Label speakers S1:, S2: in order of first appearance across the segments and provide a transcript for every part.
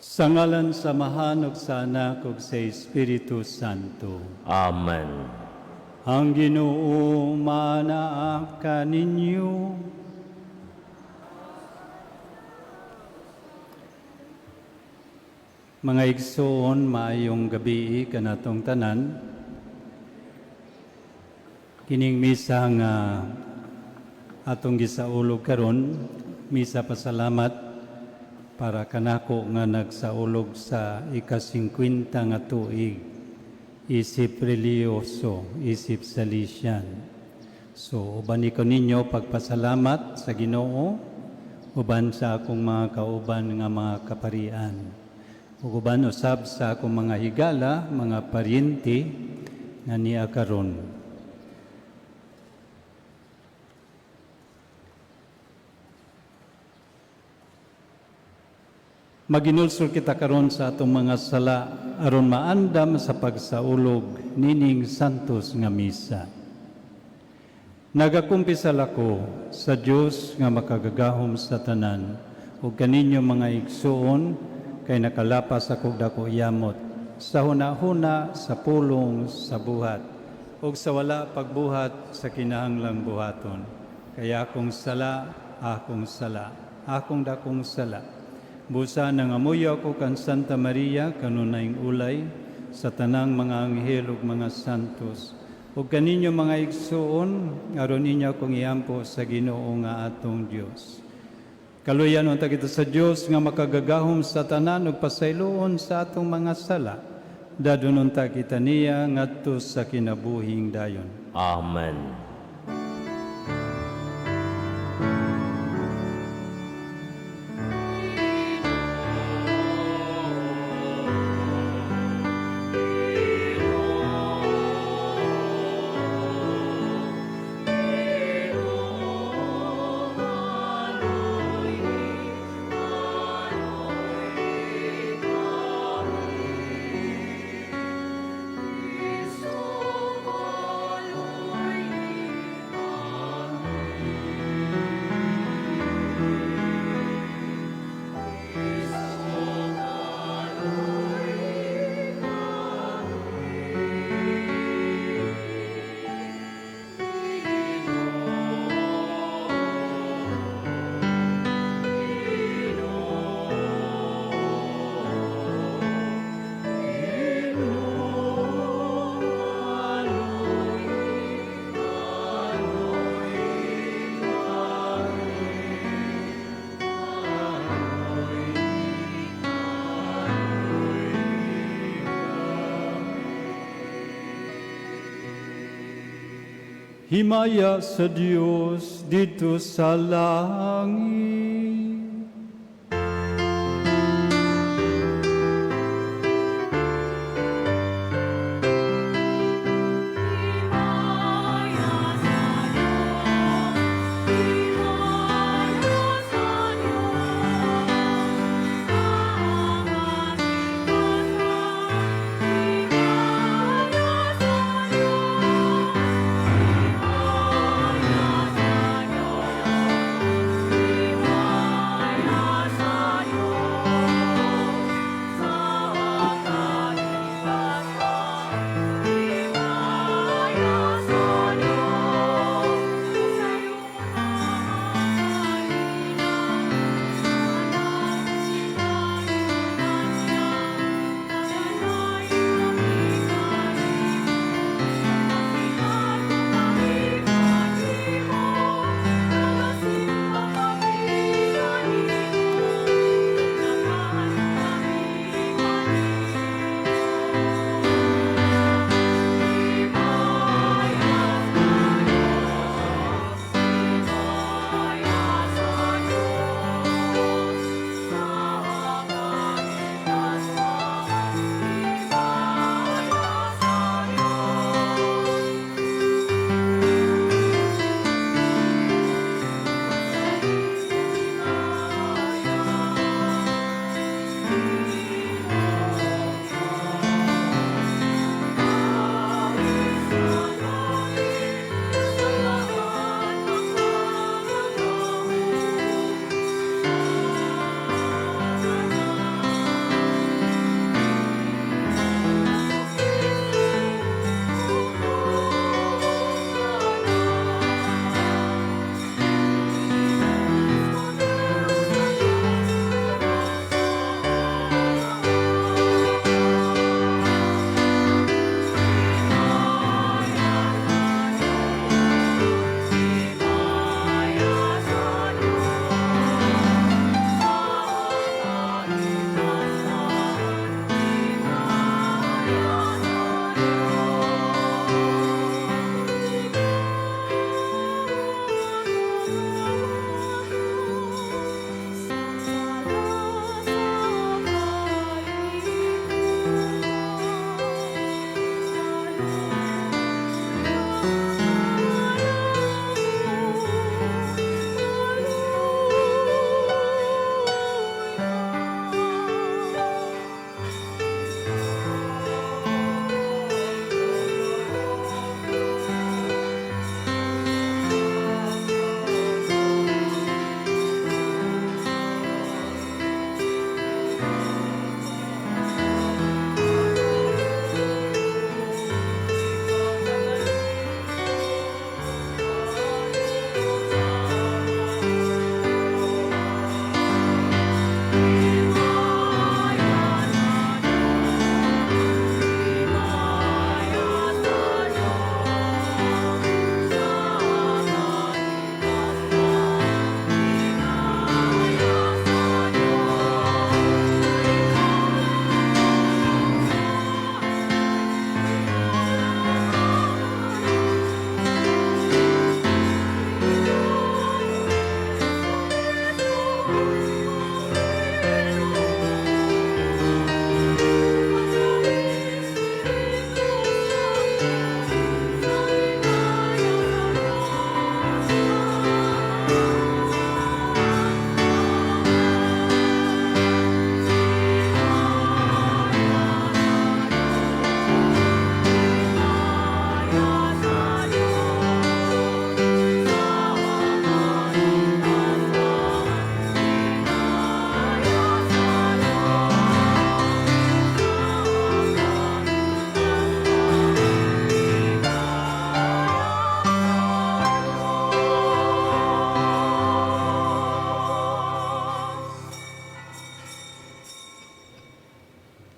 S1: Sa ngalan sa Amahan ug sa Anak ug sa Espiritu Santo.
S2: Amen.
S1: Ang Ginoo manaa kaninyo. Mga igsoon, maayong gabi kanatong tanan. Kining misa nga atong gisaulog karon, misa pasalamat para kanako nga nagsaulog sa ika-50 nga tuig, isip religyoso, isip Salesian. So, uban ko ninyo pagpasalamat sa Ginoo, uban sa akong mga kauban nga mga kaparian. Uban usab sa akong mga higala, mga paryente nga niya karon. Maginulsol kita karon sa atong mga sala aron maandam sa pagsaulog nining santos nga misa. Nagakumpisal ako sa Dios nga makagagahom sa tanan ug kaninyo mga igsuon kay nakalapas ako dako yamot sa hunahuna sa pulong sa buhat ug sa wala pagbuhat sa kinahanglang buhaton. Kaya akong sala, akong dakong sala. Busa nang amuyo ako kan Santa Maria kanunayng ulay sa tanang mga anghel ug mga santos ug kaninyo mga igsuon aron ninyo akong iampo sa Ginoo nga atong Dios. Kaluyan unta kita sa Dios nga makagagahom sa tanan ug pasayloon sa atong mga sala. Dadon unta kita niya ngadto sa kinabuhing dayon.
S2: Amen.
S1: Himaya sa Diyos dito sa langit.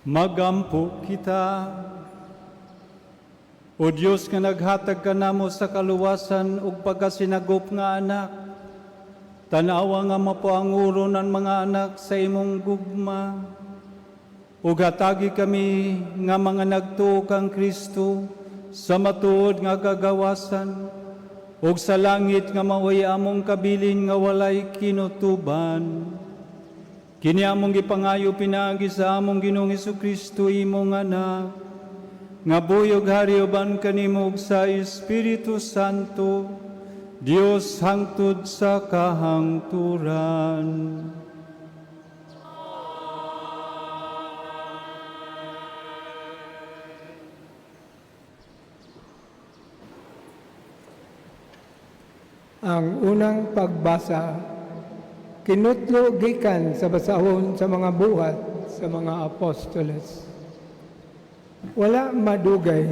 S1: Magampo kita. O Diyos nga naghatag ka namo sa kaluwasan ug pagkasinagop nga anak, tanawa nga mapuanguro ng mga anak sa imong gugma. Ug hatagi kami nga mga nagtuo kang Kristo sa matuod nga kagawasan, ug sa langit nga maway among kabilin nga walay kinutuban. Kini among gipangayo pinaagi sa among Ginoong Hesukristo imong anak, nga buyog harioban kanimo sa Espiritu Santo, Dios hangtod sa kahangturan.
S3: Ang unang pagbasa, kinutlo gikan sa basahon sa mga buhat sa mga apostoles. Wala madugay,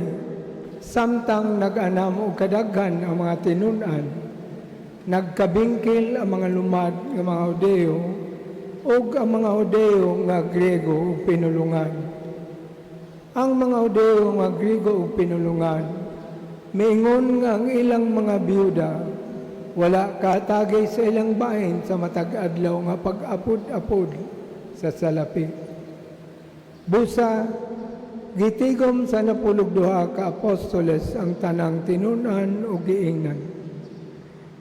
S3: samtang nag-anam o kadaghan ang mga tinunan, nagkabingkil ang mga lumad ng mga Hudeo o ang mga Hudeo nga Grego o pinulungan. Ang mga Hudeo nga Grego o pinulungan, miingon nga ang ilang mga biyuda, wala katagay sa ilang bahin sa matag-adlaw nga pag-apod-apod sa salapi. Busa, gitigom sa 12 ka apostoles ang tanang tinunan o giingnan.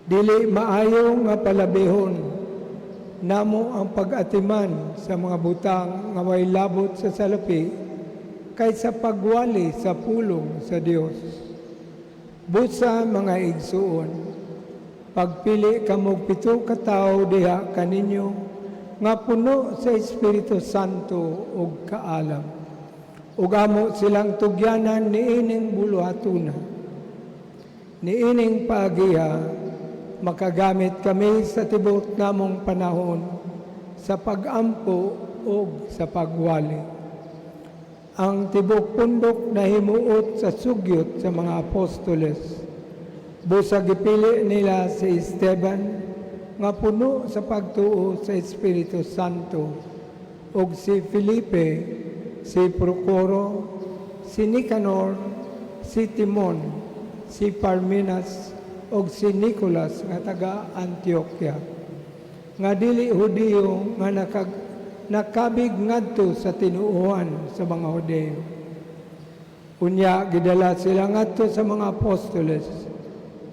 S3: Dili maayo nga palabihon namo ang pag-atiman sa mga butang nga way labot sa salapi kaysa pagwali sa pulong sa Dios. Busa mga igsuon, pagpili kamog 7 ka tawo diha kaninyo nga puno sa Espiritu Santo ug kaalam. Ug amo silang tugyanan niining buluhatuna. Niining paagiha, makagamit kami sa tibok namong panahon sa pag-ampo ug sa pagwali. Ang tibok pundok na himuot sa sugyot sa mga apostoles. Busa gipili nila si Esteban nga puno sa pagtuo sa Espiritu Santo ug si Felipe, si Procoro, si Nicanor, si Timon, si Parmenas, ug si Nicolas nga taga Antioquia. Nga dili Hudiyo nga nakabig ngadto sa tinuuhan sa mga Hudeo. Unya gidala sila ngadto sa mga apostoles,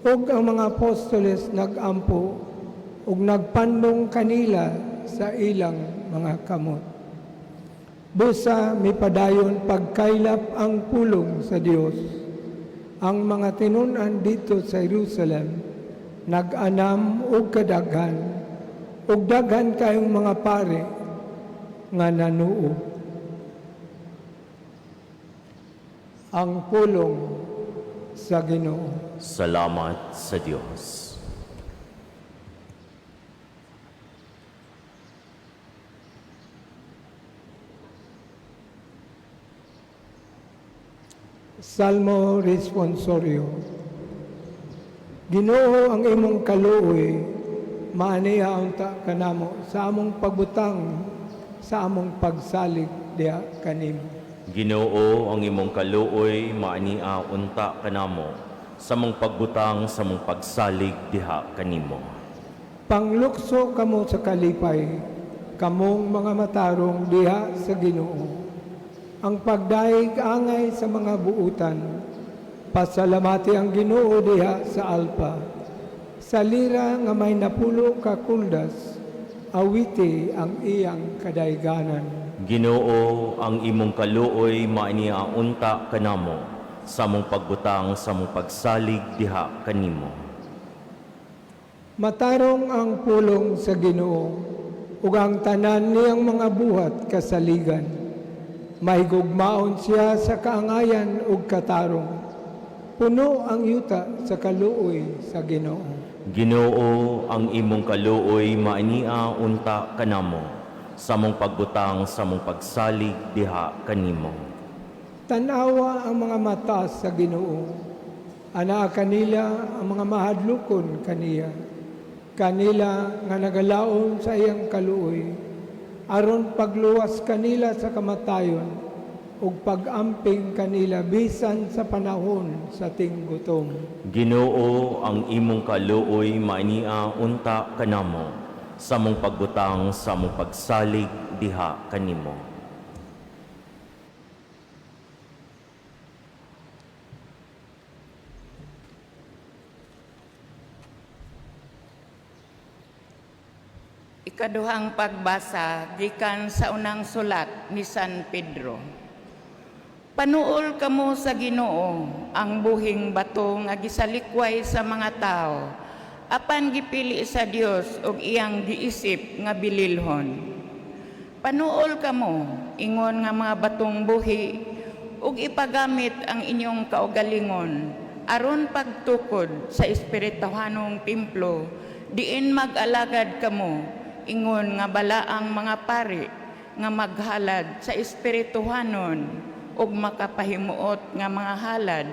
S3: ug ang mga apostoles nagampo ug nagpandong kanila sa ilang mga kamot. Busa mipadayon pagkaylap ang pulong sa Dios. Ang mga tinunan dito sa Jerusalem nag-anam og kadaghan ug daghan kayong mga pare nga nanuo. Ang pulong sa Ginoo.
S2: Salamat sa Diyos.
S3: Salmo Responsorio. Ginoo ang imong kaluoy, maaniha unta kanamo sa among pagbutang, sa among pagsalig diha kanimo.
S2: Ginoo ang imong kaluoy, maania unta kanamo, sa mong pagbutang, sa mong pagsalig diha kanimo.
S3: Panglukso kamo sa kalipay, kamong mga matarong diha sa Ginoo. Ang pagdaig angay sa mga buutan, pasalamati ang Ginoo diha sa Alpa. Sa lira nga may napulo ka kuldas, awiti ang iyang kadaiganan.
S2: Ginoo ang imong kaluoy, maania unta kanamo, sa mong pagbutang, sa mong pagsalig diha kanimo.
S3: Matarong ang pulong sa Ginoo, ug ang tanan niyang mga buhat kasaligan. Mahigugmaon siya sa kaangayan ug katarong. Puno ang yuta sa kaluoy sa Ginoo.
S2: Ginoo ang imong kaluoy, maania unta kanamo, sa mong pagbutang, sa mong pagsalig diha kanimo.
S3: Tanawa ang mga mata sa Ginoo. Anaa kanila ang mga mahadlukon kaniya. Kanila nga nagalaon sa iyang kaluoy, aron pagluwas kanila sa kamatayon, ug pag-amping kanila bisan sa panahon sa tinggutom.
S2: Ginoo, ang imong kaluoy maania unta kanamo, sa mong pagbutang sa mong pagsalig diha kanimo.
S4: Ikaduhang pagbasa gikan sa unang sulat ni San Pedro. Panuol kamo sa Ginoo, ang buhing bato nga gisalikway sa mga tao, apan gipili sa Dios og iyang giisip nga bililhon. Panuol kamo, ingon nga mga batong buhi, ug ipagamit ang inyong kaugalingon aron pagtukod sa espirituhanong templo, diin mag-alagad kamo, ingon nga balaang mga pari nga maghalad sa espirituhanon ug makapahimuot nga mga halad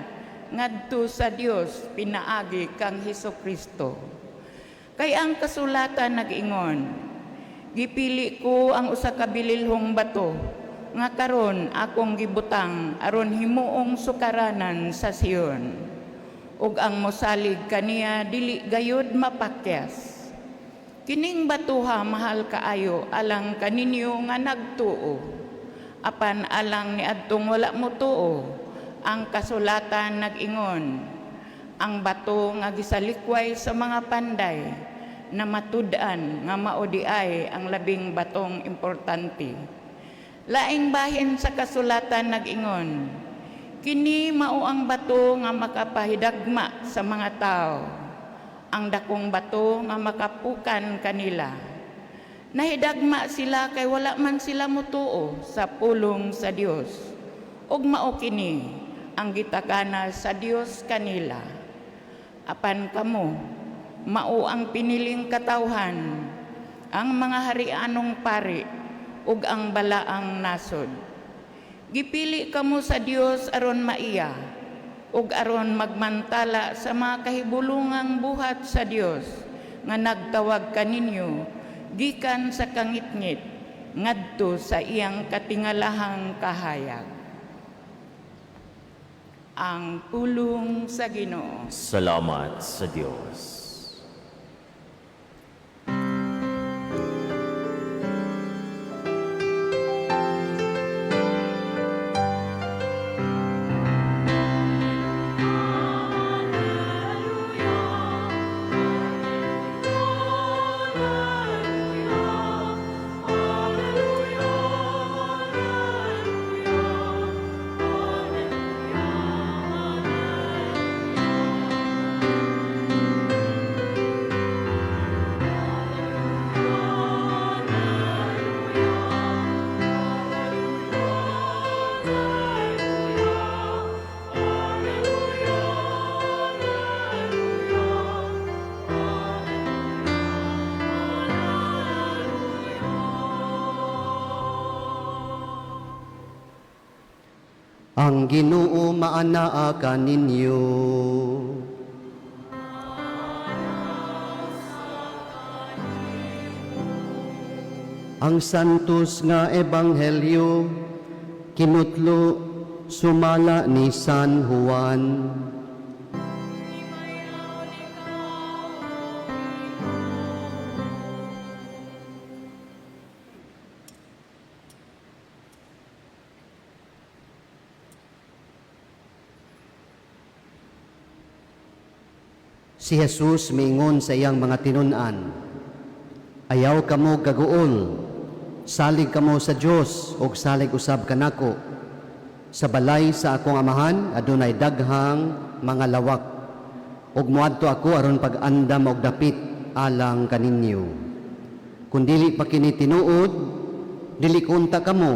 S4: ngadto sa Dios pinaagi kang Hesukristo. Kay ang kasulatan nag-ingon, gipili ko ang usa ka bililhong bato nga karon akong gibutang aron himuong sukaranan sa Sion, ug ang mosalig kaniya dili gayud mapakyas. Kining batuha mahal kaayo alang kaninyo nga nagtuo, apan alang ni adtong wala mo tuo, ang kasulatan nag-ingon, ang bato nga gisalikway sa mga panday, na matud-an nga maodiay ang labing batong importante. Laing bahin sa kasulatan nag-ingon, kini mao ang bato nga makapahidagma sa mga tao, ang dakong bato nga makapukan kanila. Nahidagma sila kay wala man sila mutuo sa pulong sa Dios, ug mao kini ang gitakana sa Dios kanila. Apan kamo, mao ang piniling katawhan, ang mga harianong pari, ug ang balaang nasod. Gipili kamo sa Dios aron maiya, ug aron magmantala sa mga kahibulungang buhat sa Dios nga nagtawag kaninyo gikan sa kangitngit ngadto sa iyang katingalahang kahayag. Ang pulong sa Ginoo.
S2: Salamat sa Diyos.
S5: Ang Ginoo maanaa kaninyo. Ang santos nga ebanghelyo kinutlo sumala ni San Juan. Si Jesus miingon sa iyang mga tinun-an, ayaw kamo gaguol, salig kamo sa Dios ug salig usab kanako. Sa balay sa akong amahan adunay daghang mga lawak, ug moadto ako aron pag-andam og dapit alang kaninyo. Kun dili pa kini tinuod, dili kunta kamo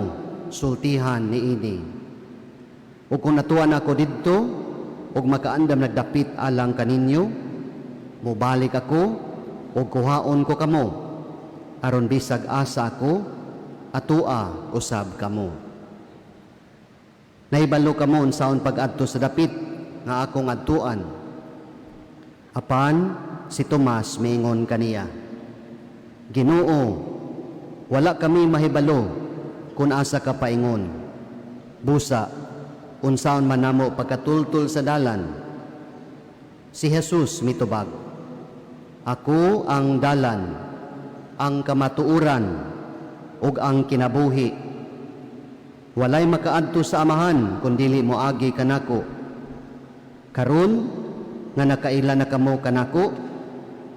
S5: sultihan niini. Ug kung natuan ako didto ug makaandam nagdapit alang kaninyo, mubalik ako o kuhaon ko kamo, aron bisag asa ako, atua usab kamo. Nahibalo kamo unsaon pag-adto sa dapit nga akong adtuan. Apan si Tomas miingon kaniya, Ginoo, wala kami mahibalo kung asa ka paingon. Busa, unsaon man namo pagkatultol sa dalan, si Jesus mitubag, "Ako ang dalan, ang kamatuuran, ug ang kinabuhi. Walay makaadto sa Amahan kundili moagi kanako. Karon nga nakaila na kamo kanako,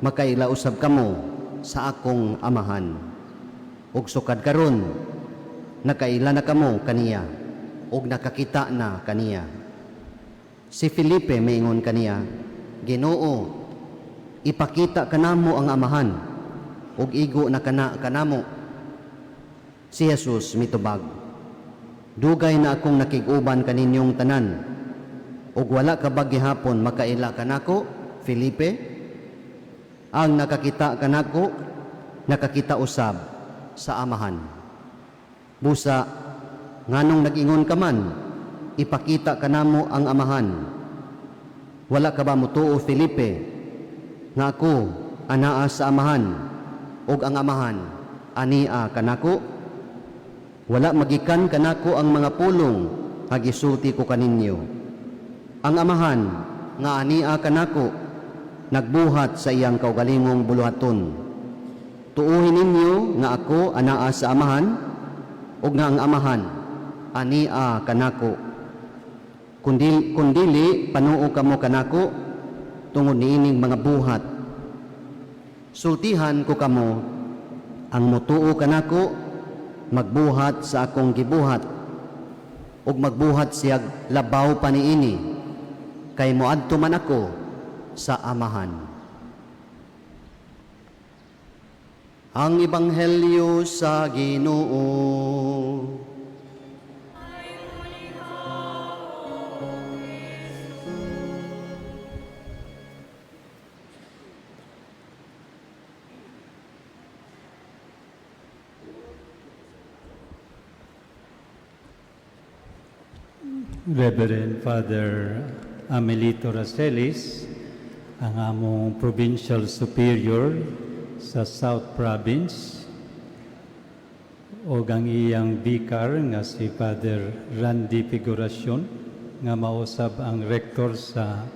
S5: makaila usab kamo sa akong Amahan. Ug sukad karon nakaila na kamo kaniya, ug nakakita na kaniya." Si Felipe maingon kaniya, "Ginoo, ipakita kanamo ang Amahan, ug igo na kanamo." Si Jesus mitubag, "Dugay na akong nakig-uban kaninyong tanan, ug wala ka ba gihapon makaila kanako, Felipe? Ang nakakita kanako, nakakita usab sa Amahan. Busa, nganong nag-ingon ka man, ipakita kanamo ang Amahan. Wala ka ba mutuo, Felipe, nga ako anaa sa Amahan, ug ang Amahan ania kanako? Wala magikan kanako ang mga pulong nga gisulti ko kaninyo. Ang Amahan nga ania kanako nagbuhat sa iyang kaugalingong buluhaton. Tuuhin ninyo nga ako anaa sa Amahan, ug nga ang Amahan ania kanako. Kundili panuo kamo kanako tungod niining mga buhat. Sultihan ko kamo, ang mutuo kanako magbuhat sa akong gibuhat, ug magbuhat siyag labaw pa niini, kay moadto man ako sa Amahan." Ang Ebanghelyo sa Ginoo.
S1: Reverend Father Amelito Racelis, ang among Provincial Superior sa South Province, o ang iyang Vicar nga si Father Randy Figuracion, nga mausab ang Rector sa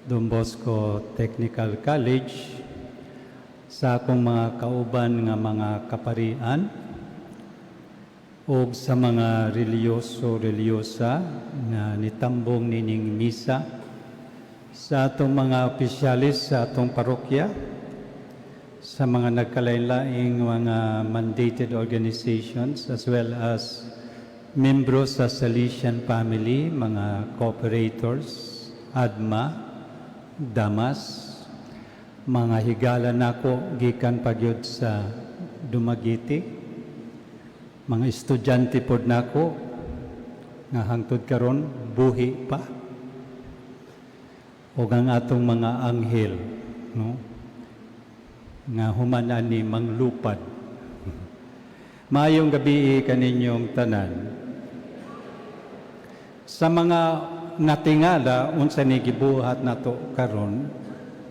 S1: Don Bosco Technical College, sa akong mga kauban nga mga kaparian, o sa mga reliyoso-reliyosa na nitambong nining misa, sa atong mga opisyalis sa atong parokya, sa mga nagkalain-laing mga mandated organizations, as well as membros sa Salesian family, mga cooperators, ADMA, Damas, mga higala nako gikan pagyud sa Dumaguete, mga estudyante pod nako nga hangtod karon buhi pa, o ang atong mga anghel, no, nga human ani manglupad. Maayong gabi kaninyong tanan. Sa mga natingala unsa ni gibuhat nato karon,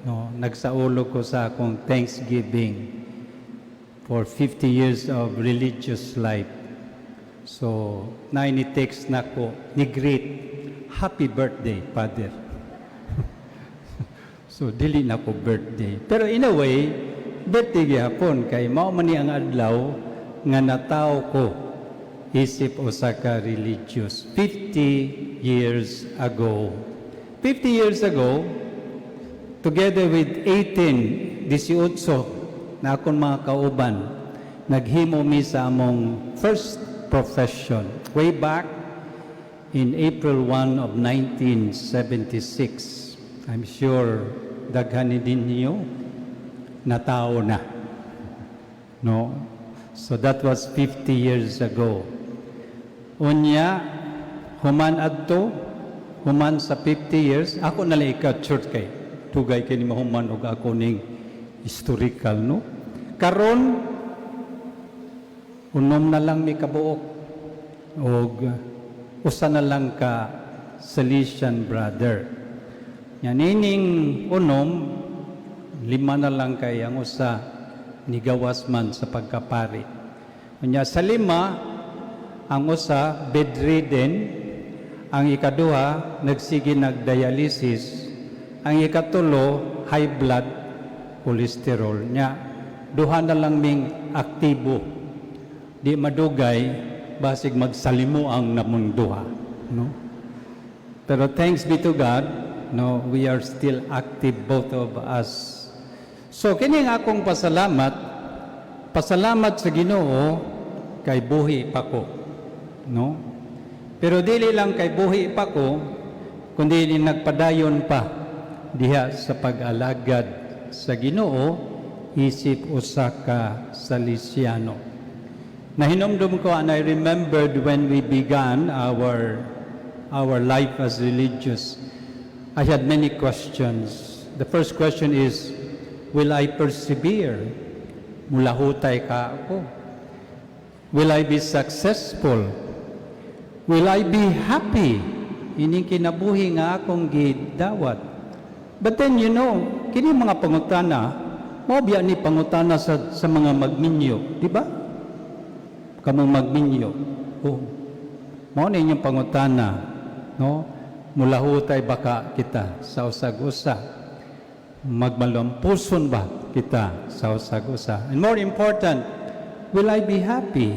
S1: no, nagsaulog ko sa akong thanksgiving for 50 years of religious life. So, ni-text na ko, ni-greet, "Happy birthday, Father." So, dili na ko birthday. Pero in a way, birthday gihapon, kay mao man ni ang adlaw nga nataw ko isip usa ka religious 50 years ago. 50 years ago, together with 18 na akong mga kauban, naghimo mi sa among first profession way back in April 1 of 1976. I'm sure daghan din niyo na tao na. No? So that was 50 years ago. Unya, human sa 50 years, ako nalang ika-church kay. Tugay kay ni mahuman og ako ning historical, no? Karon, unom na lang mi kabuok og usa na lang ka Salesian brother. Yan ining unom, 5 na lang kay ang usa ni gawas man sa pagkapari. Unya sa 5, ang usa bedridden, ang ikaduha nagsige nagdialysis, ang ikatulo high blood cholesterol nya. Duha na lang ming aktibo. Di madugay basig magsalimo ang namong duha, no? Pero thanks be to God, no, we are still active both of us. So kini nga akong pasalamat sa Ginoo kay buhi pa ko, no? Pero dili lang kay buhi pa ko, kundi ni nagpadayon pa diha sa pag-alagad sa Ginoo isip usa ka Salesiano. Nahinumdum ko and I remembered when we began our life as religious, I had many questions. The first question is, will I persevere? Mulahutay ka ako. Will I be successful? Will I be happy? Ining kinabuhi nga akong gidawat. But then, you know, kini mga pangutana, mabiya ni pangutana sa mga magminyo, di ba? Kamong magminyo. Oh. Mao na inyong pangutana, no? Mulahutay baka kita sa usag-usa? Magmalampuson ba kita sa usag-usa? And more important, will I be happy,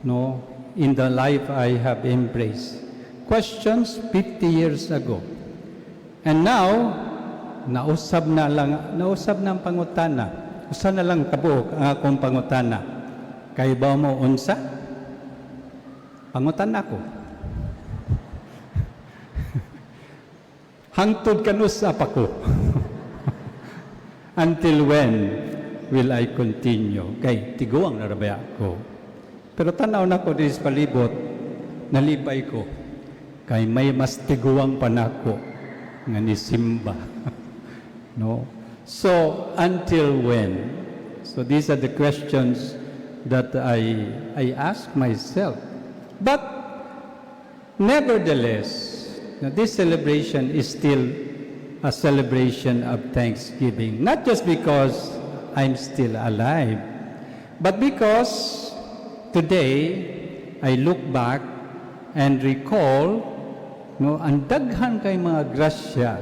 S1: no, in the life I have embraced? Questions 50 years ago. And now, nausab na ang pangutana. Usa na lang kabuok ang akong pangutana. Kay ba mo unsa? Pangutan ako. Hangtod kanusa pa ko. Until when will I continue? Kay tiguang na rabaya ko. Pero tanaw na ko dis palibot, nalipay ko. Kay may mas tiguang pa nako nga ni Simba. No? So, until when? So these are the questions that I ask myself. But nevertheless, this celebration is still a celebration of thanksgiving. Not just because I'm still alive, but because today I look back and recall, no, ang daghan kay mga grasya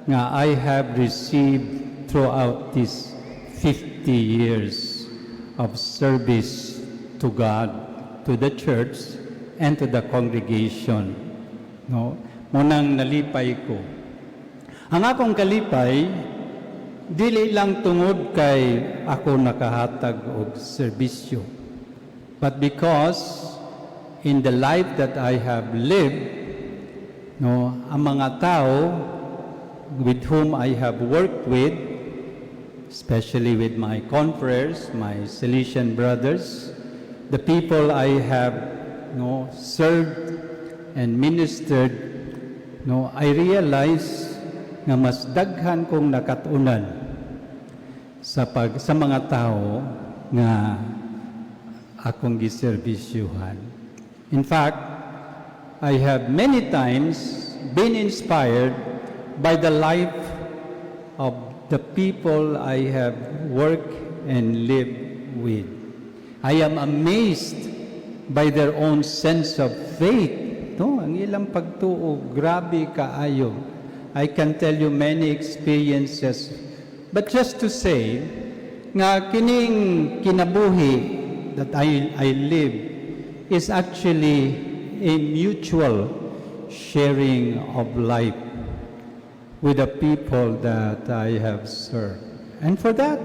S1: nga I have received throughout these 50 years of service to God, to the church, and to the congregation. No? Munang nalipay ko. Ang akong kalipay, dili lang tungod kay ako nakahatag og serbisyo, but because in the life that I have lived, no, ang mga tao with whom I have worked with, especially with my confreres, my Salesian brothers, the people I have, no, served and ministered, no, I realize nga mas daghan kong nakatunan sa mga tao nga akong giserbisyuhan. In fact, I have many times been inspired by the life of the people I have worked and lived with. I am amazed by their own sense of faith. No, ang ilang pagtuo, grabe kaayo. I can tell you many experiences. But just to say, nga kining kinabuhi that I live is actually a mutual sharing of life with the people that I have served. And for that,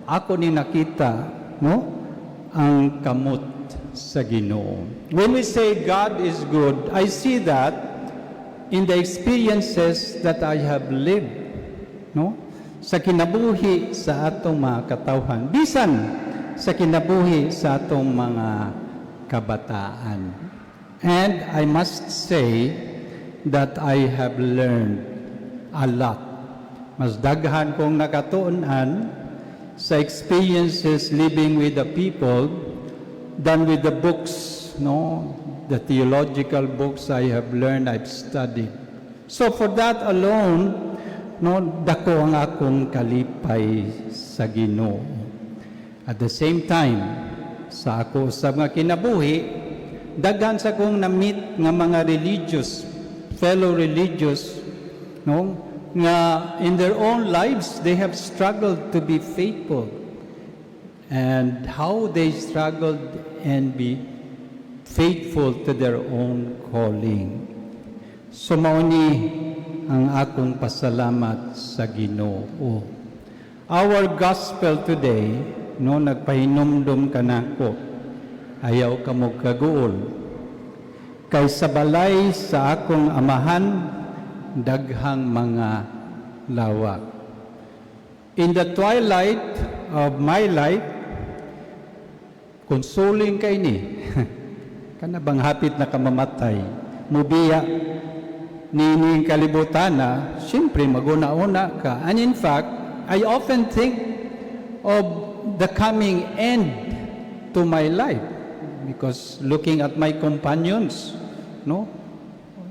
S1: ako ni nakita, no, ang kamot sa Ginoo. When we say God is good, I see that in the experiences that I have lived, no, sa kinabuhi sa atong mga katawhan, bisan sa kinabuhi sa atong mga kabataan. And I must say that I have learned a lot. Mas daghan kong nakatuunan sa experiences living with the people than with the books, no, the theological books I have learned, I've studied. So for that alone, no, dako ang akong kalipay sa Ginoo. At the same time, sa ako sa mga kinabuhi, daghan sa kong na-meet nga mga fellow religious, no, nga in their own lives, they have struggled to be faithful. And how they struggled and be faithful to their own calling. So mauni ang akong pasalamat sa Ginoo. Our gospel today, no, nagpahinumdum ka nako, ayaw ka mo kaguol. Kay sa balay sa akong amahan, daghang mga lawak. In the twilight of my life, consoling kay ni, kana bang hapit na kamamatay, mubiya, nining kalibutan na, siyempre maguna-una ka. And in fact, I often think of the coming end to my life because looking at my companions, no,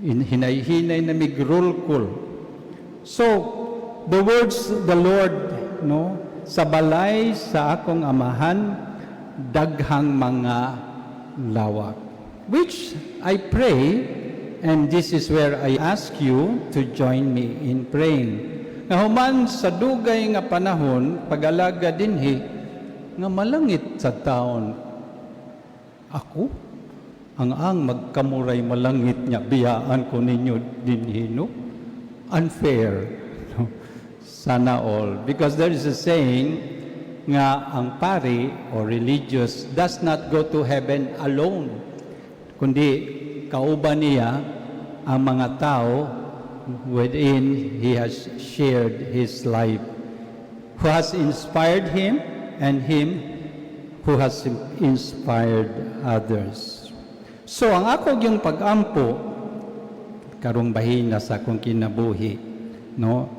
S1: hinay-hinay na migrulkul. So, the words the Lord, no, sa balay sa akong amahan, daghang mga lawak. Which I pray, and this is where I ask you to join me in praying. Nga human sa dugay nga panahon, pag-alaga dinhi, nga malangit sa taon, ako, ang magkamuray malangit niya, biyaan ko ninyo dinhi, no? Unfair. No? Sana all. Because there is a saying, nga ang pari or religious does not go to heaven alone, kundi kauban niya ang mga tao within he has shared his life, who has inspired him and him who has inspired others. So ang ako yung pag-ampo karong bahina sa akong kinabuhi, no,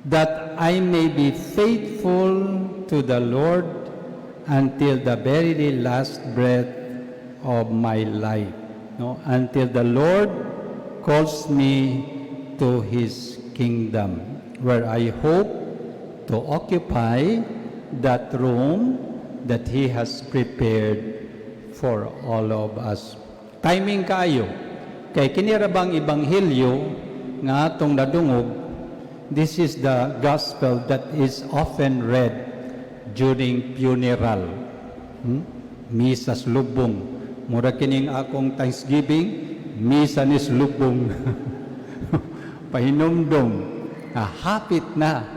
S1: that I may be faithful to the Lord until the very last breath of my life, no, until the Lord calls me to His kingdom, where I hope to occupy that room that He has prepared for all of us. Timing kayo, kay kinirabang ibanghilyo nga atong nadungog, this is the gospel that is often read during funeral. Misa sa lubong. Mura kining akong Thanksgiving, misa ni sa lubong. Pahinumdum, hapit na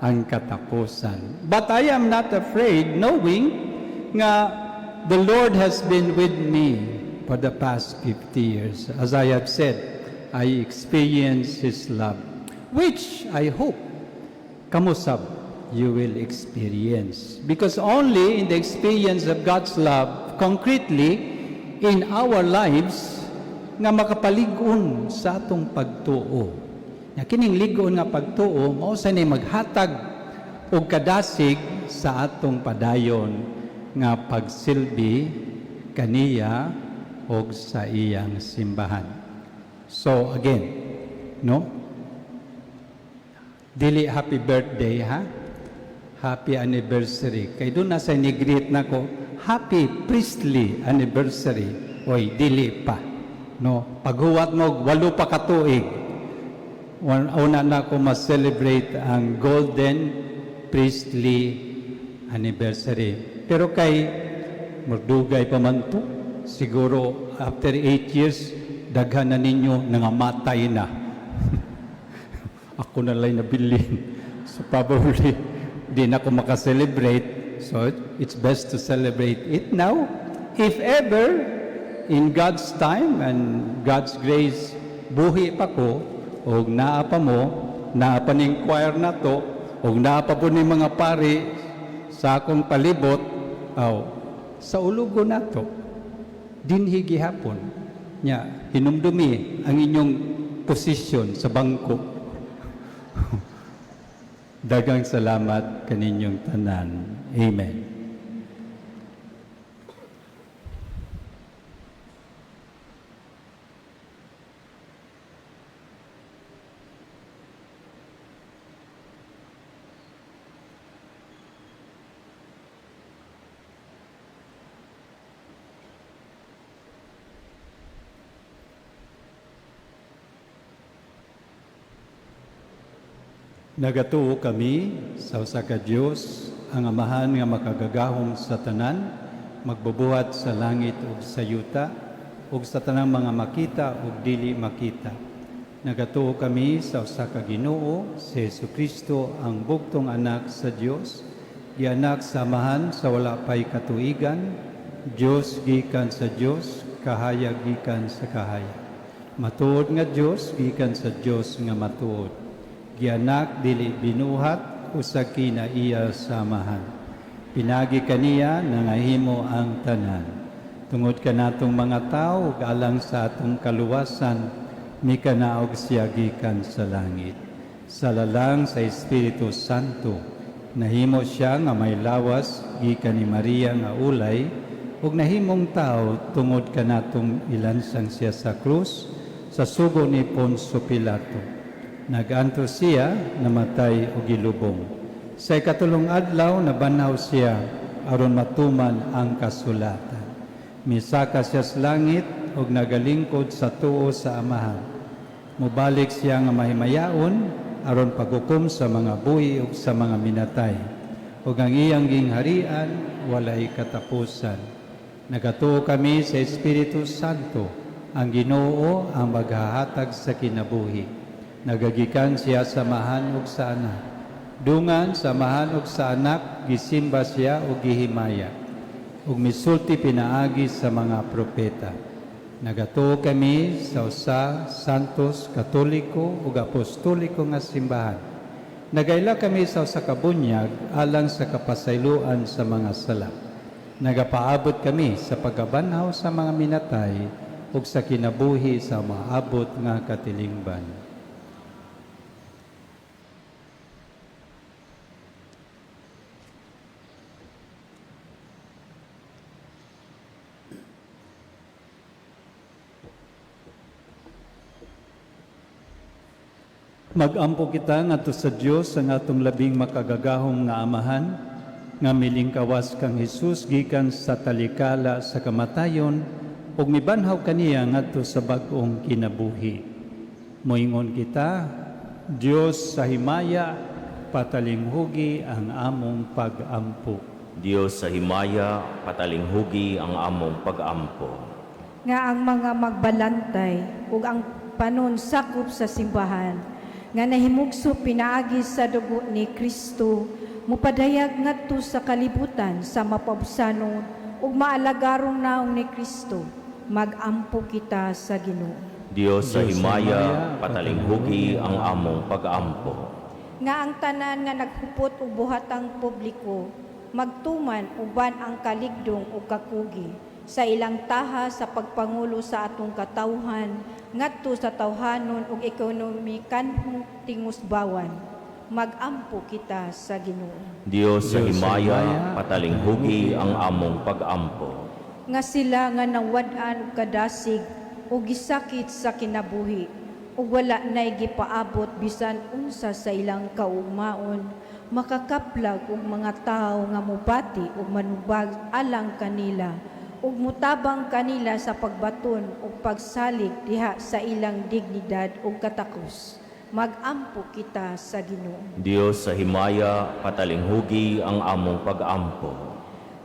S1: ang katapusan. But I am not afraid, knowing nga the Lord has been with me for the past 50 years. As I have said, I experience His love, which I hope, kamusab, you will experience. Because only in the experience of God's love, concretely, in our lives, nga makapalig-on sa atong pagtuo. Nga kining lig-on nga pagtuo, mao sa ni maghatag og kadasig sa atong padayon nga pagsilbi kaniya og sa iyang simbahan. So again, no? Dili happy birthday, ha? Happy anniversary. Kay doon na sa ni-greet na ko, happy priestly anniversary. Oy, dili pa. No? Paghuwat mo, 8 pa katuig. Una na ko ma-celebrate ang golden priestly anniversary. Pero kay magdugay pa man to, siguro after 8 years, daghan na ninyo nangamatay na. Ako na lang nabilin. So probably, di na ako makaselebrate. So it's best to celebrate it now. If ever, in God's time and God's grace, buhi pa ko, o naa pa mo, naa pa ning choir na to, o naa pa po ni mga pari sa akong palibot, sa ulugo na to, dinhi gihapon nya hinumdumi ang inyong posisyon sa bangko. Daghang salamat kaninyong tanan. Amen. Nagatuo kami sa usa ka Dios, ang Amahan nga makagagahom sa tanan, magbubuhat sa langit ug sa yuta, ug sa tanang mga makita ug dili makita. Nagatuo kami sa usa ka Ginoo, si Jesucristo, ang bugtong anak sa Dios, gianak sa Amahan sa wala pay katuigan, Dios gikan sa Dios, kahayag gikan sa kahayag. Matuod nga Dios gikan sa Dios nga matuod. Gianak dili binuhat usag kina iya sa Amahan. Pinagi kaniya nangahimo ang tanan. Tungod kanatong mga tao ug alang sa atong kaluwasan, mikanaog siya gikan sa langit. Sa lalang sa Espiritu Santo, nahimo siya nga may lawas gikan ni Maria nga ulay, ug nahimong tao tungod kanatong ilansang siya sa krus sa sugo ni Poncio Pilato. Naganto siya, namatay o gilubong. Sa ikatulong adlaw, nabanaw siya, aron matuman ang kasulatan. Misaka siya sa langit, o nagalingkod sa tuo sa Amahan. Mubalik siya nga mahimayaon, aron paghukom sa mga buhi o sa mga minatay. O ang iyang gingharian, walay katapusan. Nagatuo kami sa Espiritu Santo, ang Ginoo ang maghahatag sa kinabuhi. Nagagikan siya sa Amahan ug sa Anak. Dungan sa Amahan ug sa Anak, gisimba siya ug gihimaya. Ug misulti pinaagi sa mga propeta. Nagatuo kami sa usa santos, katoliko ug apostoliko nga simbahan. Nagaila kami sa usa ka bunyag alang sa kapasayloan sa mga sala. Nagapaabot kami sa pagkabanhaw sa mga minatay ug sa kinabuhi sa maabot nga katilingban. Magampo kita ngadto sa Dios ang atong labing makagagahom nga Amahan, nga milingkawas kang Hesus gikan sa talikala sa kamatayon ug mibanhaw kaniya ngadto sa bag-ong kinabuhi. Moingon kita, Dios sa himaya, patalinghugi ang among pag-ampo.
S2: Dios sa himaya, patalinghugi ang among pag-ampo.
S6: Nga ang mga magbalantay ug ang panonsakop sa simbahan nga nahimugso pinaagi sa dugo ni Kristo, mupadayag ngadto sa kalibutan sa mapabsanon ug maalagarong naong ni Kristo, magampo kita sa Ginoo.
S2: Dios sa himaya, patalinghugi ang among pag-ampo.
S6: Nga ang tanan nga naghupot ug buhatang publiko, magtuman uban ang kaligdong ug kakugi sa ilang taha sa pagpangulo sa atong katawhan ngadto sa tawhanon ug ekonomikanhong tingusbawan, magampo kita sa Ginoo.
S2: Dios sa himaya, patalinghugi ang among pag-ampo.
S6: Nga sila nga nawad-an og kadasig ug gisakit sa kinabuhi ug wala nay gipaabot bisan unsa sa ilang kaugmaon, makakaplag og mga tawo nga mubati ug manubag alang kanila ug mutabang kanila sa pagbaton ug pagsalig diha sa ilang dignidad ug katakos. Magampo kita sa Ginoo.
S2: Dios sa himaya, patalinghugi ang among pag-ampo.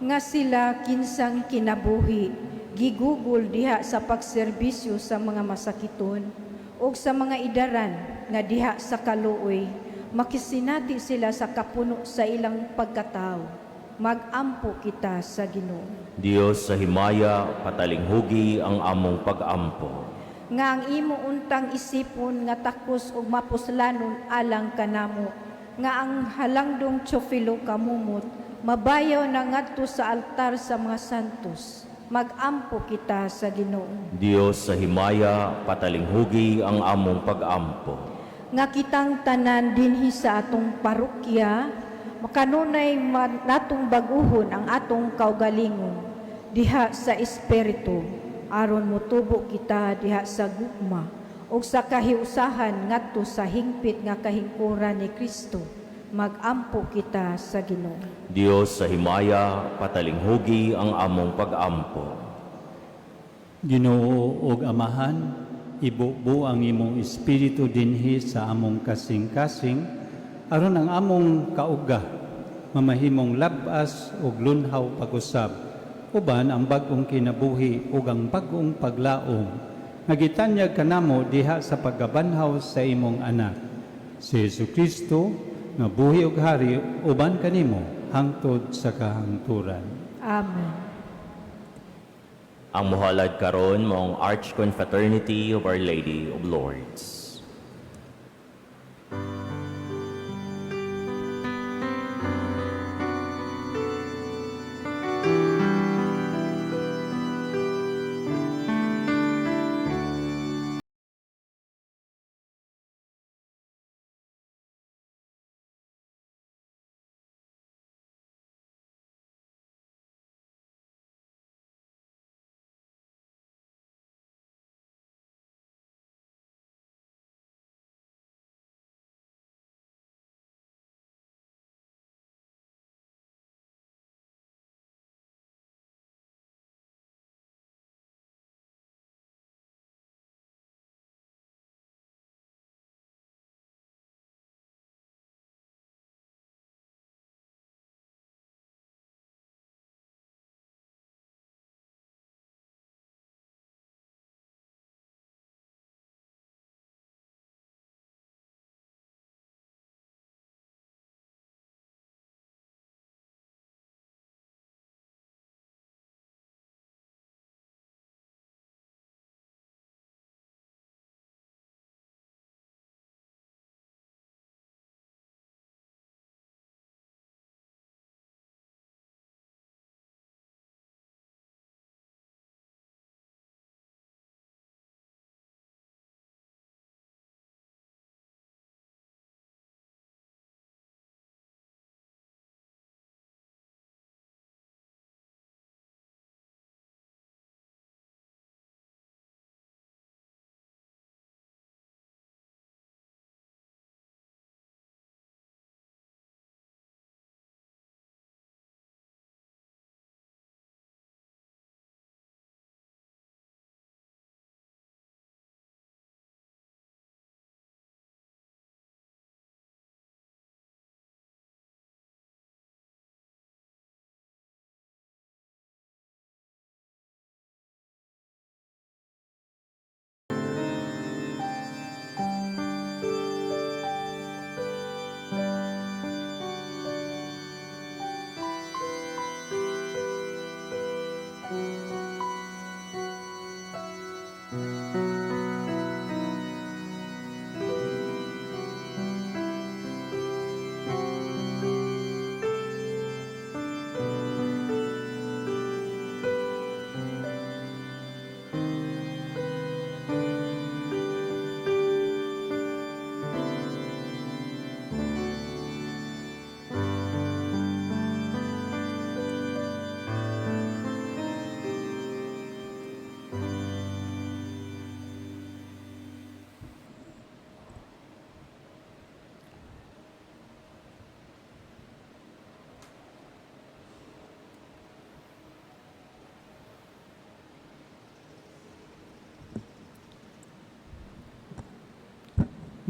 S6: Nga sila kinsang kinabuhi, gigugol diha sa pagserbisyo sa mga masakiton ug sa mga idaran nga diha sa kaluoy, makisinati sila sa kapuno sa ilang pagkatao. Magampo kita sa Ginoo.
S2: Dios sa himaya, patalinghugi ang among pag-ampo.
S6: Nga ang imo untang isipon nga takos ug mapuslanon alang kanamo, nga ang halangdong Teofilo kamumot, mabayaw na ngadto sa altar sa mga santos. Magampo kita sa Ginoo.
S2: Dios sa himaya, patalinghugi ang among pag-ampo.
S6: Nga kitang tanan dinhi sa atong parokya, makanunay natong baguhon ang atong kaugalingon diha sa espiritu, aron motubo kita diha sa gugma ug sa kahiusahan ngadto sa hingpit nga kahingkuran ni Kristo. Magampo kita sa Ginoo.
S2: Dios sa himaya, patalinghugi ang among pag-ampo.
S1: Ginoo ug Amahan, ibubu ang imong espiritu dinhi sa among kasing-kasing, aron ang among kauga mamahimong labas ug lunhaw pag-usab, uban ang bag-ong kinabuhi ug ang bag-ong paglaom nga gitanyag kanamo diha sa paggabanhaw sa imong anak si Jesucristo nga buhi ug hari uban kanimo hangtod sa kahangturan.
S6: Amen.
S2: Ang muhalad karon mong Archconfraternity of Our Lady of Lourdes.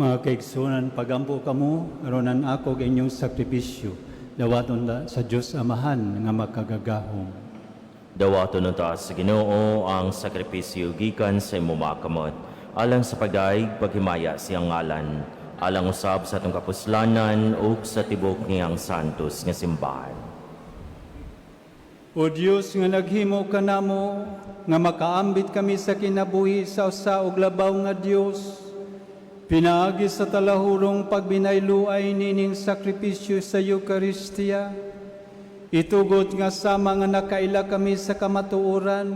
S1: Mga kaigsunan, pagampo kamo, aronan ako ang inyong sakripisyo, dawaton sa Diyos Amahan nga makagagahom.
S2: Dawaton ta sa Ginoo ang sakripisyo gikan sa imong makamot, alang sa pagdaig paghimaya siyang ngalan, alang usab sa atong kapuslanan ug sa tibok niyang santos nga simbahan.
S1: O Diyos nga naghimo kanamo, nga makaambit kami sa kinabuhi sa usa og labaw nga Diyos, pinaagi sa talahurong pagbinayluay nining sakripisyo sa Eucharistia, itugot nga sama nga nakaila kami sa kamatuoran,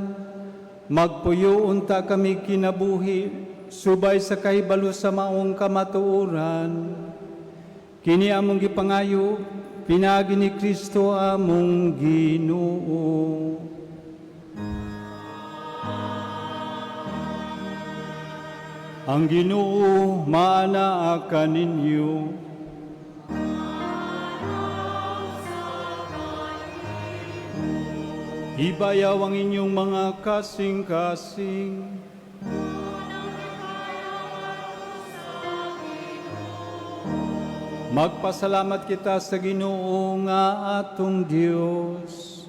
S1: magpuyo unta kami kinabuhi, subay sa kahibalo sa maong kamatuoran. Kini among gipangayo, pinaagi ni Kristo among Ginoo. Ang Ginoo maanaa kaninyo. Ibayaw ang inyong mga kasing-kasing. Magpasalamat kita sa Ginoo nga atong Dios.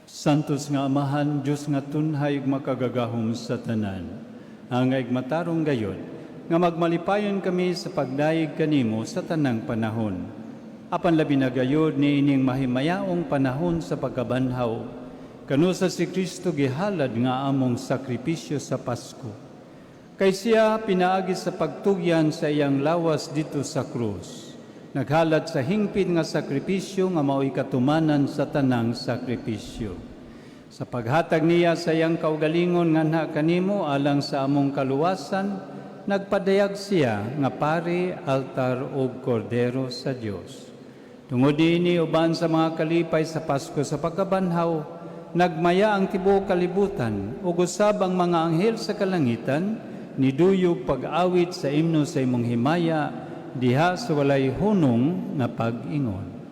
S1: Santos nga Amahan, Diyos nga tunhay ug makagagahom sa tanan. Angay matarong gayon, nga magmalipayon kami sa pagdayeg kanimo sa tanang panahon. Apan labi na gayod ni ining mahimayaong panahon sa pagkabanhaw, kano sa si Kristo gihalad nga among sakripisyo sa Pasko. Kay siya pinaagi sa pagtugyan sa iyang lawas dito sa krus. Naghalad sa hingpit nga sakripisyo nga mao'y katumanan sa tanang sakripisyo. Sa paghatag niya sa iyang kaugalingon nga na kanimo alang sa among kaluwasan, nagpadayag siya nga pari, altar o kordero sa Dios. Tungod ini uban sa mga kalipay sa Pasko sa pagkabanhaw, nagmaya ang tibuok kalibutan ug usab ang mga anghel sa kalangitan niduyog pag-awit sa imno sa imong himaya diha sa walay hunong nga pag-ingon.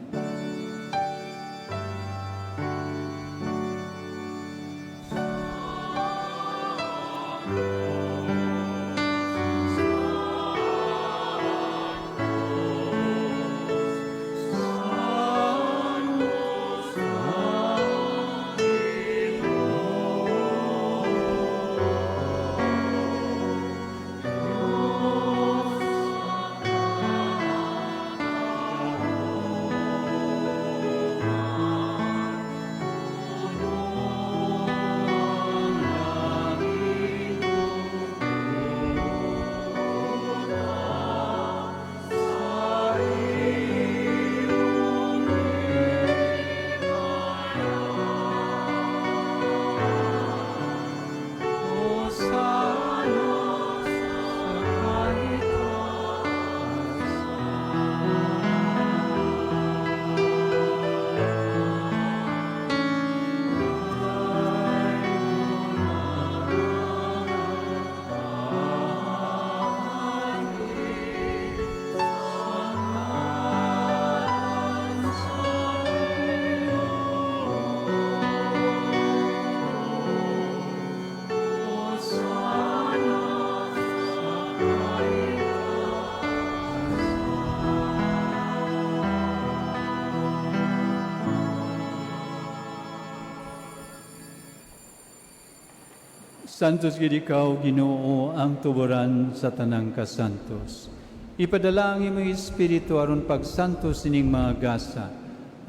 S1: Santos gid ikaw, Ginoo, ang tuburan sa tanang kasantos. Ipadala ang imong Espiritu aron pagsantos ining mga gasa,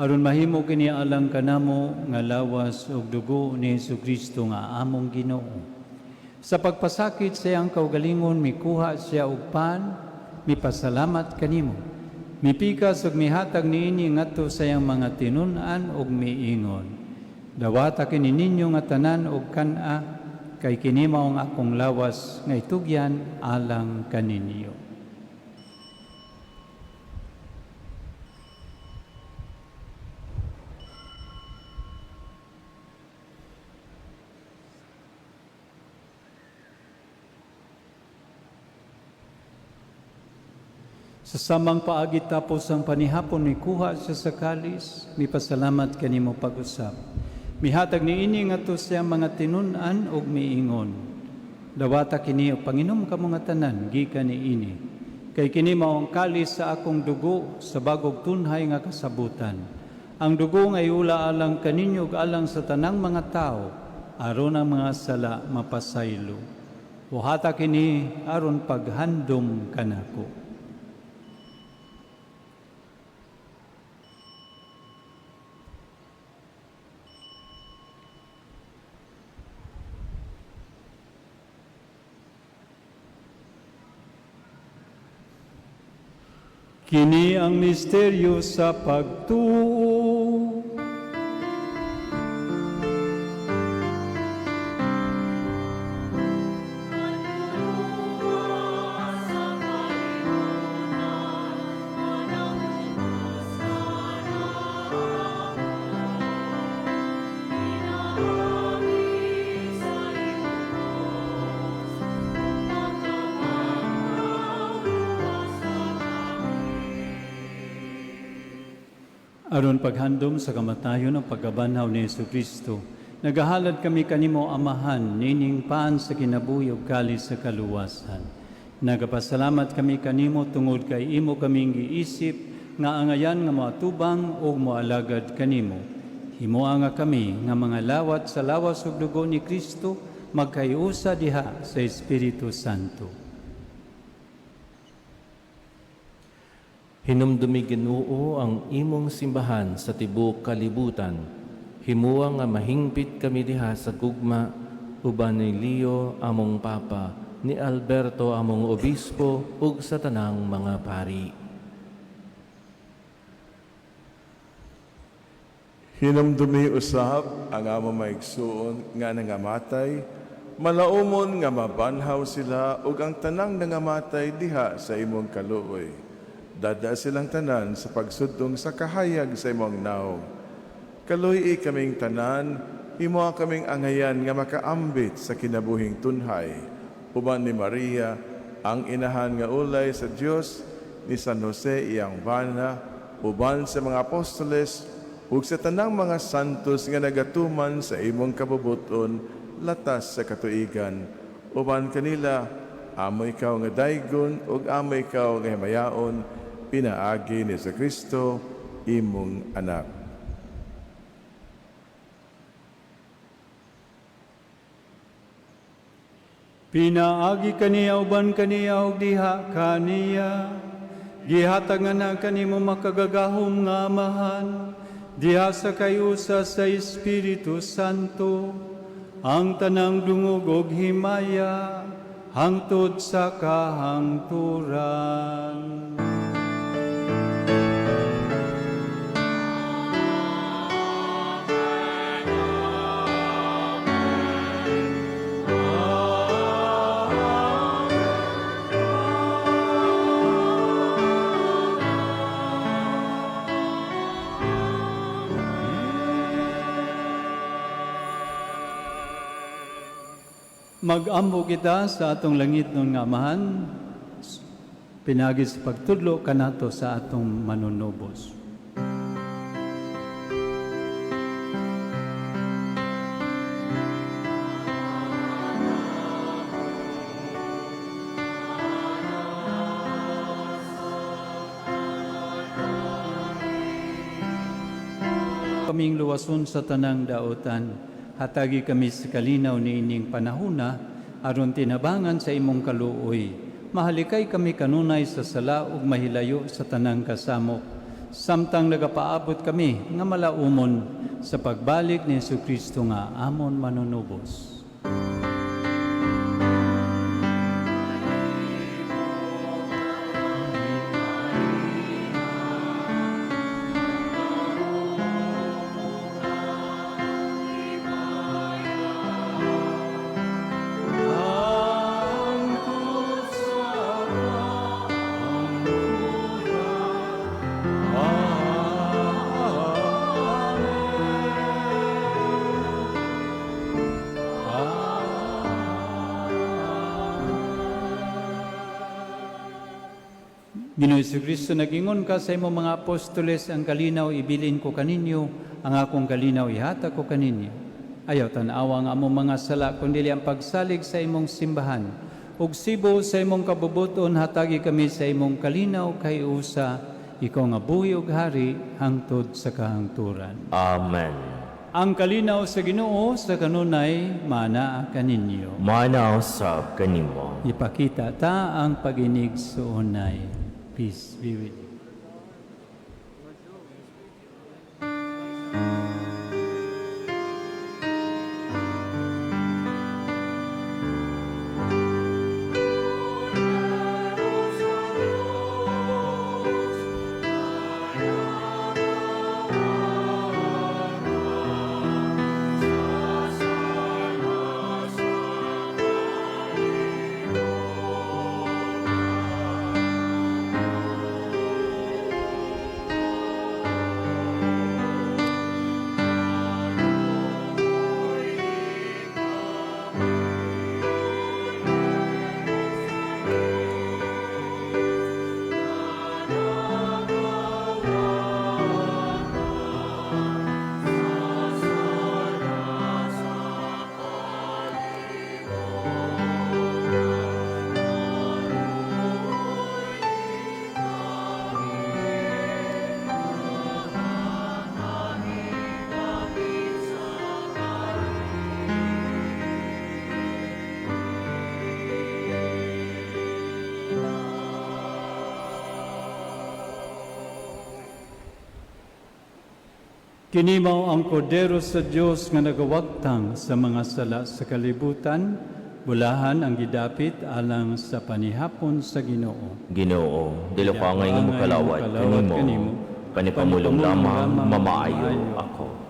S1: aron mahimo kini alang kanamo nga lawas ug dugo ni Jesucristo nga among Ginoo. Sa pagpasakit sa iyang kaugalingon, mikuha siya og pan, mipasalamat kanimo. Mipikas ug mihatag niini ngadto sa iyang mga tinun-an ug miingon. Dawata kini ninyo nga tanan og kan-a, kay kini mao ang akong lawas nga itugyan alang kaninyo. Sa samang paagi tapos ang panihapon ni kuha siya sa kalis, mipasalamat kanimo pag-usap. Mihatag ni ini ngadto siya mga tinun-an ug miingon. Dawata kini o Panginom kamo nga tanan gikan ni ini. Kay kini mao ang kalis sa akong dugo sa bagog tunhay nga kasabutan. Ang dugo nga iula alang kaninyo ug alang sa tanang mga tao aron ang mga sala mapasaylo. Buhata kini aron paghandom kanako. Kini ang misteryo sa pagtuo. Aron paghandom sa kamatayon ng pagkabanhaw ni Jesucristo, Nagahalad kami kanimo amahan, nining paan sa kinabuyog kali sa kaluwasan. Nagapasalamat kami kanimo tungod kay imo kaming giisip nga angayan nga moatubang o moalagad kanimo. Himoa nga kami nga mga lawat sa lawas ug dugo ni Kristo magkayusa diha sa Espiritu Santo.
S7: Hinumdumi Ginoo ang imong simbahan sa tibuok kalibutan. Himuwa nga mahingpit kami diha sa gugma, uban ni Leo among Papa, ni Alberto among Obispo, ug sa tanang mga pari.
S8: Hinumdumi usab ang among maigsuon nga nangamatay, malaumon nga mabanhaw sila ug ang tanang nangamatay diha sa imong kaluoy. Dada silang tanan sa pagsudong sa kahayag sa imong naong. Kaluy kaming tanan, imo kaming angayan nga makaambit sa kinabuhing tunhay. Uban ni Maria, ang inahan nga ulay sa Dios, ni San Jose iyang bana, uban sa mga apostoles, ug sa tanang mga santos nga nagatuman sa imong kabubuton, latas sa katuigan. Uban kanila, amo ikaw nga daygon, ug amo ikaw nga himayaon, pinaagi ni sa Kristo, imong anak.
S1: Pinaagi kaniya uban kaniya ug diha kaniya. Gihatag nga na kanimo makagagahom nga amahan, diha sa kayusa sa Espiritu Santo, ang tanang dungog ug himaya, hangtod sa kahangturan. Mag-ambo kita sa atong langit nun nga amahan, pinagi sa pagtudlo kanato sa atong manunubos. Kaming luwason sa tanang daotan, hatagi kami sa kalinaw ni ining panahuna, aron tinabangan sa imong kaluoy. Mahalikay kami kanunay sa sala ug mahilayo sa tanang kasamok. Samtang nagapaabot kami nga malaumon sa pagbalik ni Jesucristo nga amon manunubos. Ginoong Jesucristo, nagingon ka sa imong mga apostoles, ang kalinaw ibilin ko kaninyo, ang akong kalinaw ihatag ko kaninyo. Ayaw tanawa nga among mga sala, kundi ang pagsalig sa imong simbahan. Ug sibo sa imong kabubuton, hatagi kami sa imong kalinaw kay usa, ikaw nga buhi ug hari, hangtod sa kahangturan.
S2: Amen.
S1: Ang kalinaw sa Ginoo sa kanunay, mana kaninyo.
S2: Manaw sab kanimo.
S1: Ipakita ta ang pag-inig sa unay. Peace be with you. Kini mao ang kordero sa Dios nga nagawagtang sa mga sala sa kalibutan, bulahan ang gidapit alang sa panihapon sa Ginoo.
S2: Ginoo, dilo ka nga imong kalawat kanimo, panipamulong lamang mamaayo ako.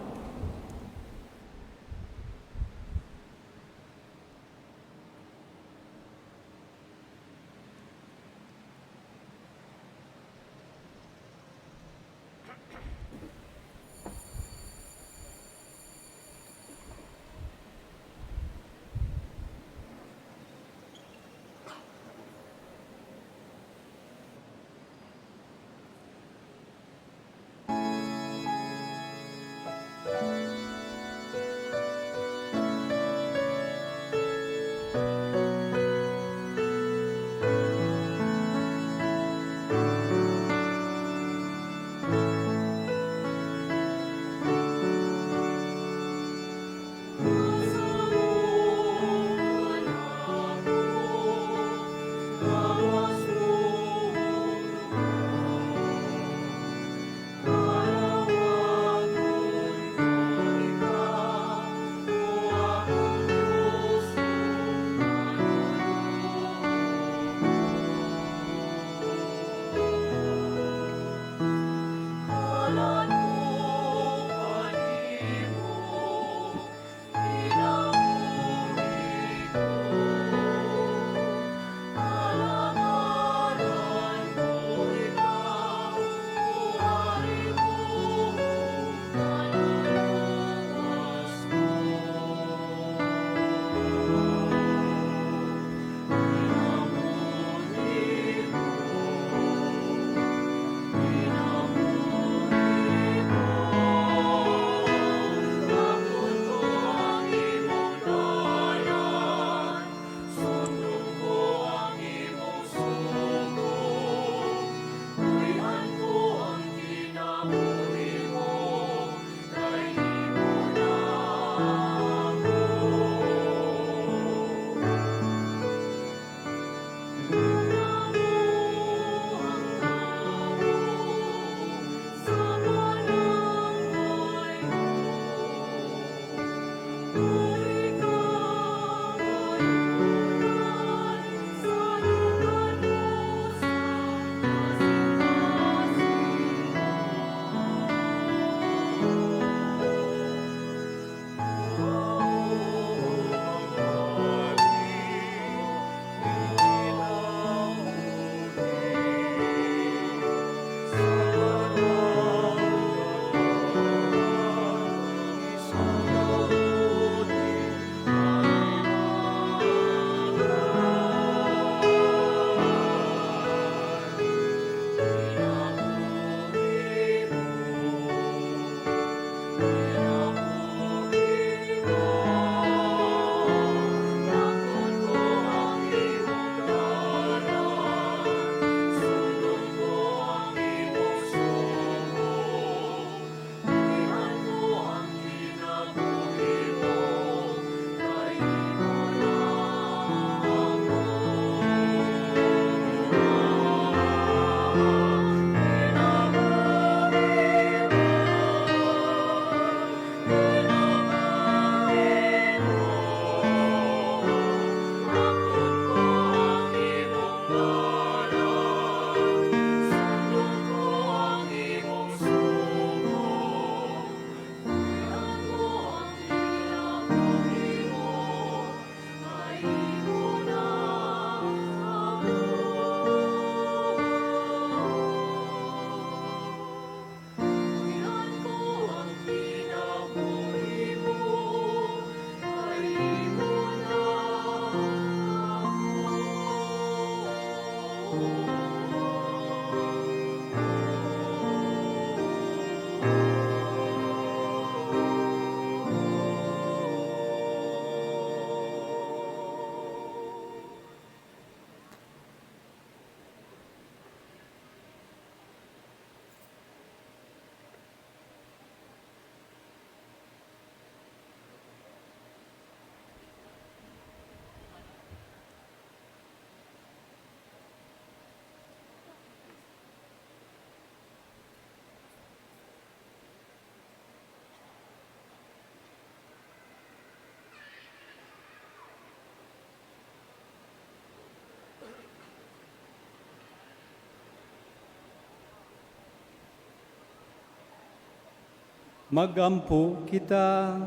S1: Magampo kita.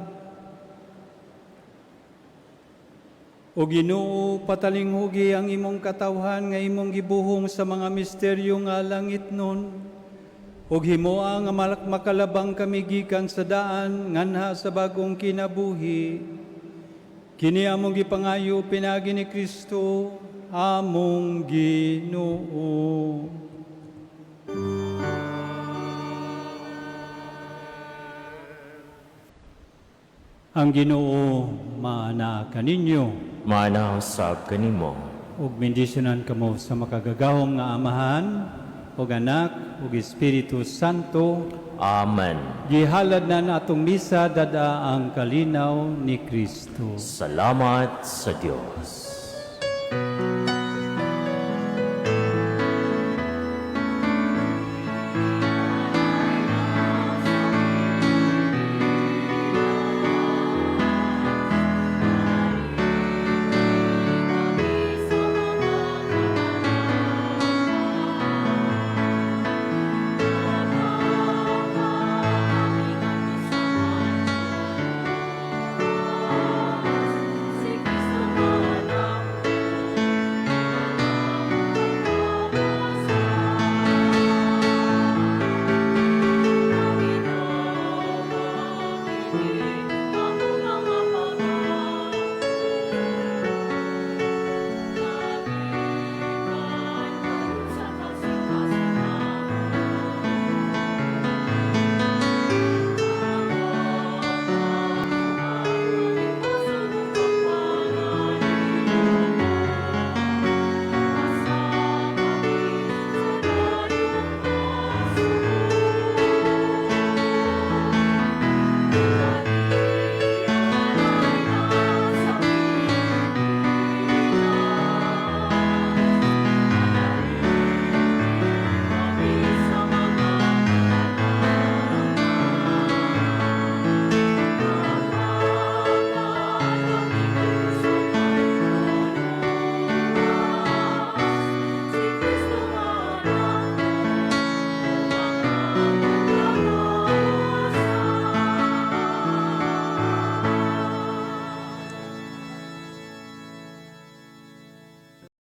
S1: O Ginoo, patalinghugi ang imong katawhan nga imong gibuhong sa mga misteryo nga langit nun. O himoa nga makalabang kami gikan sa daan nganha sa bagong kinabuhi. Kini among gipangayo pinagi ni Kristo, among Ginoo. Ang Ginoo maana kaninyo.
S2: Manahusab kanimo.
S1: Ug bendisyonan kamo sa makagagahom nga Amahan, ug Anak, ug Espiritu Santo.
S2: Amen.
S1: Gihalad na natong misa dada ang kalinaw ni Kristo.
S2: Salamat sa Dios.